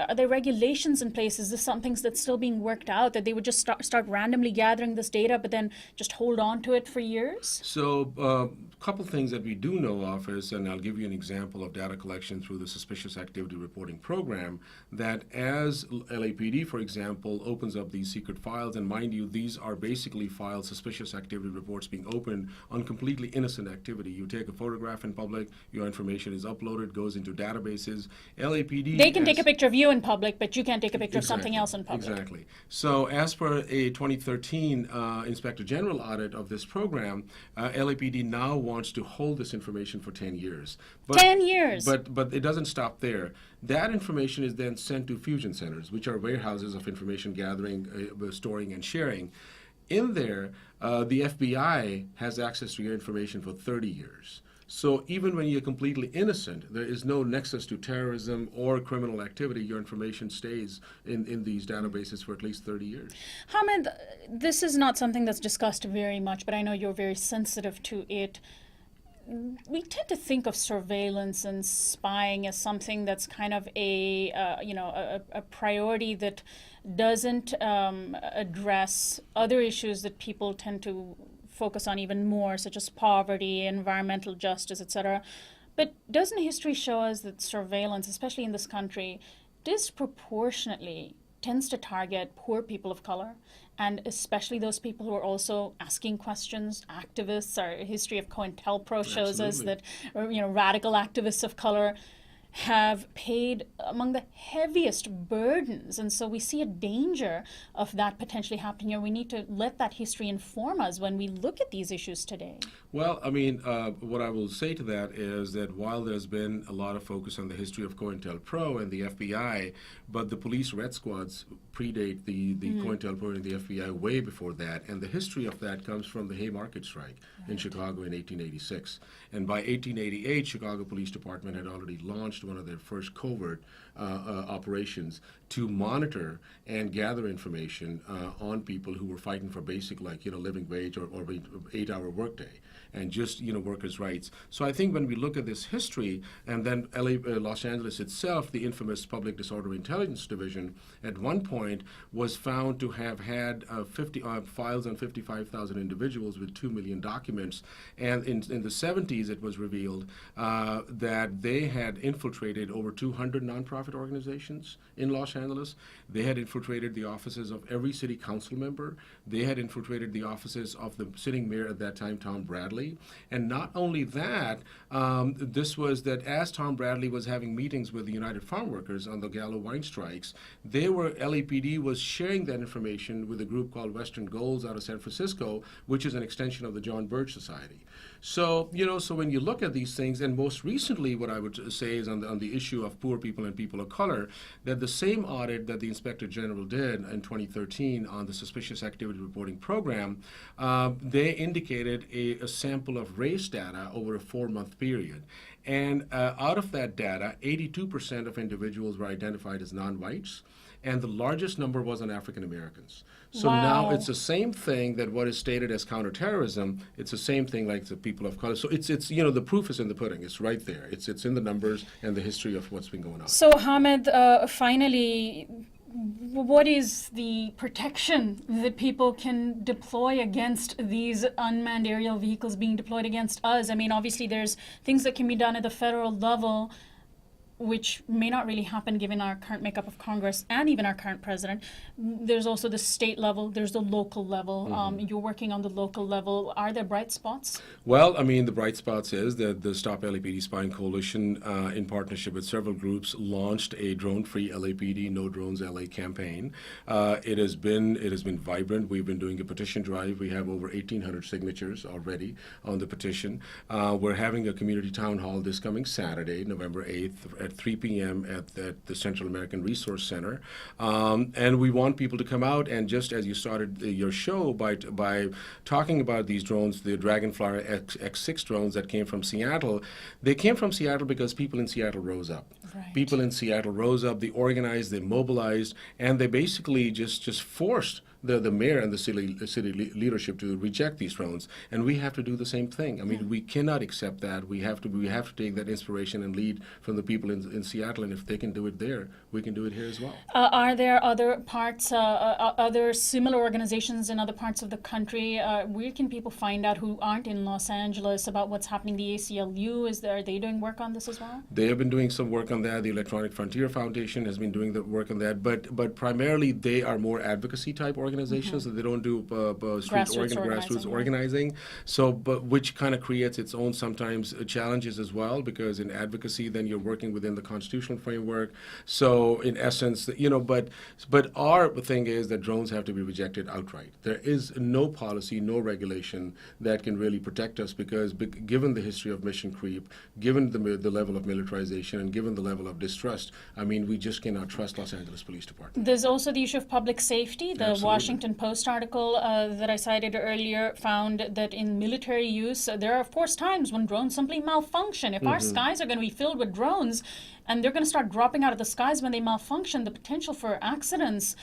are there regulations in place? Is this something that's still being worked out, that they would just start randomly gathering this data, but then just hold on to it for years? So a couple things that we do know of is, and I'll give you an example of data collection through the Suspicious Activity Reporting Program, that as LAPD, for example, opens up these secret files, and mind you, these are basically files, suspicious activity reports being opened on completely innocent activity. You take a photograph in public, your information is uploaded, goes into databases. LAPD... They can take a picture of you in public, but you can't take a picture of something else in public. Exactly. So as per a 2013 Inspector General audit of this program, LAPD now wants to hold this information for 10 years. 10 years? But it doesn't stop there. That information is then sent to fusion centers, which are warehouses of information gathering, storing, and sharing. In there, the FBI has access to your information for 30 years. So even when you're completely innocent, there is no nexus to terrorism or criminal activity. Your information stays in these databases for at least 30 years. Hamid, this is not something that's discussed very much, but I know you're very sensitive to it. We tend to think of surveillance and spying as something that's kind of a priority that doesn't address other issues that people tend to focus on even more, such as poverty, environmental justice, etc. But doesn't history show us that surveillance, especially in this country, disproportionately tends to target poor people of color, and especially those people who are also asking questions, activists? Our history of COINTELPRO shows us that radical activists of color have paid among the heaviest burdens. And so we see a danger of that potentially happening here. We need to let that history inform us when we look at these issues today. Well, I mean, what I will say to that is that while there's been a lot of focus on the history of COINTELPRO and the FBI, but the police red squads predate the COINTELPRO and the FBI way before that. And the history of that comes from the Haymarket strike in Chicago in 1886. And by 1888, Chicago Police Department had already launched one of their first covert operations to monitor and gather information on people who were fighting for basic, living wage or 8-hour workday, and just workers' rights. So I think when we look at this history, and then Los Angeles itself, the infamous Public Disorder Intelligence Division, at one point was found to have had 50 files on 55,000 individuals with 2 million documents, and in the 70s it was revealed that they had infiltrated over 200 nonprofit organizations in Los Angeles. They had infiltrated the offices of every city council member. They had infiltrated the offices of the sitting mayor at that time, Tom Bradley. And not only that, this was that as Tom Bradley was having meetings with the United Farm Workers on the Gallo wine strikes, LAPD was sharing that information with a group called Western Goals out of San Francisco, which is an extension of the John Birch Society. So, so when you look at these things, and most recently what I would say is on the issue of poor people and people of color, that the same audit that the Inspector General did in 2013 on the Suspicious Activity Reporting Program, they indicated a sample of race data over a 4-month period. And out of that data, 82% of individuals were identified as non-whites, and the largest number was on African Americans. So now it's the same thing that what is stated as counterterrorism, it's the same thing like the people of color. So it's the proof is in the pudding. It's right there. It's in the numbers and the history of what's been going on. So Hamid, finally, what is the protection that people can deploy against these unmanned aerial vehicles being deployed against us? I mean, obviously there's things that can be done at the federal level, which may not really happen given our current makeup of Congress and even our current president. There's also the state level, there's the local level. You're working on the local level. Are there bright spots? Well, I mean, the bright spots is that the Stop LAPD Spying Coalition, in partnership with several groups, launched a drone-free LAPD, No Drones LA campaign. It has been vibrant. We've been doing a petition drive. We have over 1,800 signatures already on the petition. We're having a community town hall this coming Saturday, November 8th, at 3 p.m. at the Central American Resource Center. And we want people to come out, and just as you started your show by talking about these drones, the Dragonfly X6 drones that came from Seattle, they came from Seattle because people in Seattle rose up. Right. People in Seattle rose up, they organized, they mobilized, and they basically just forced the mayor and the city leadership to reject these drones, and we have to do the same thing. I mean, we cannot accept that. We have to take that inspiration and lead from the people in Seattle, and if they can do it there, we can do it here as well. Are there other parts, other similar organizations in other parts of the country? Where can people find out who aren't in Los Angeles about what's happening? The ACLU, are they doing work on this as well? They have been doing some work on that. The Electronic Frontier Foundation has been doing the work on that, but primarily they are more advocacy type organizations, and they don't do grassroots organizing. So, but which kind of creates its own sometimes challenges as well, because in advocacy, then you're working within the constitutional framework. So, in essence, but our thing is that drones have to be rejected outright. There is no policy, no regulation that can really protect us, because given the history of mission creep, given the level of militarization, and given the level of distrust, I mean, we just cannot trust Los Angeles Police Department. There's also the issue of public safety. The Absolutely. Washington Post article that I cited earlier found that in military use, there are, of course, times when drones simply malfunction. If our skies are going to be filled with drones and they're going to start dropping out of the skies when they malfunction, the potential for accidents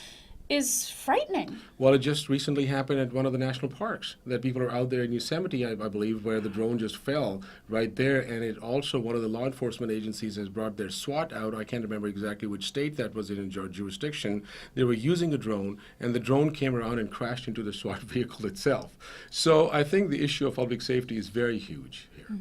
is frightening. Well, it just recently happened at one of the national parks, that people are out there in Yosemite, I believe, where the drone just fell right there. And it also, one of the law enforcement agencies has brought their SWAT out. I can't remember exactly which state that was in jurisdiction. They were using a drone, and the drone came around and crashed into the SWAT vehicle itself. So I think the issue of public safety is very huge here.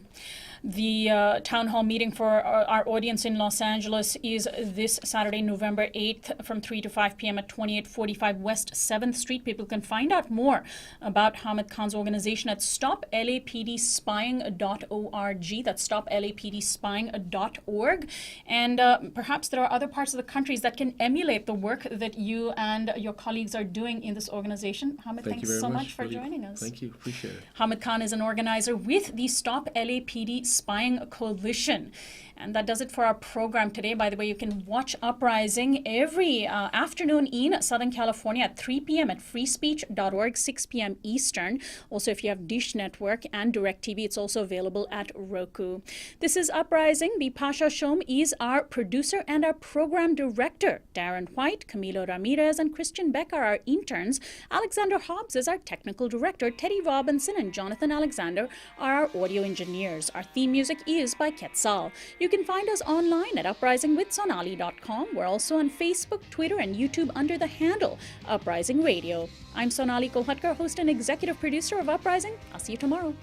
The town hall meeting for our audience in Los Angeles is this Saturday, November 8th from 3 to 5 p.m. at 2845 West 7th Street. People can find out more about Hamid Khan's organization at stoplapdspying.org. That's stoplapdspying.org. And perhaps there are other parts of the country that can emulate the work that you and your colleagues are doing in this organization. Hamid, thanks so much for joining us. Thank you. Appreciate it. Hamid Khan is an organizer with the Stop LAPD Spying Coalition. And that does it for our program today. By the way, you can watch Uprising every afternoon in Southern California at 3 p.m. at freespeech.org, 6 p.m. Eastern. Also, if you have Dish Network and DirecTV, it's also available at Roku. This is Uprising. Bipasha Shom is our producer and our program director. Darren White, Camilo Ramirez, and Christian Beck are our interns. Alexander Hobbs is our technical director. Teddy Robinson and Jonathan Alexander are our audio engineers. Our theme music is by Quetzal. You can find us online at uprisingwithsonali.com. We're also on Facebook, Twitter, and YouTube under the handle Uprising Radio. I'm Sonali Kolhatkar, host and executive producer of Uprising. I'll see you tomorrow.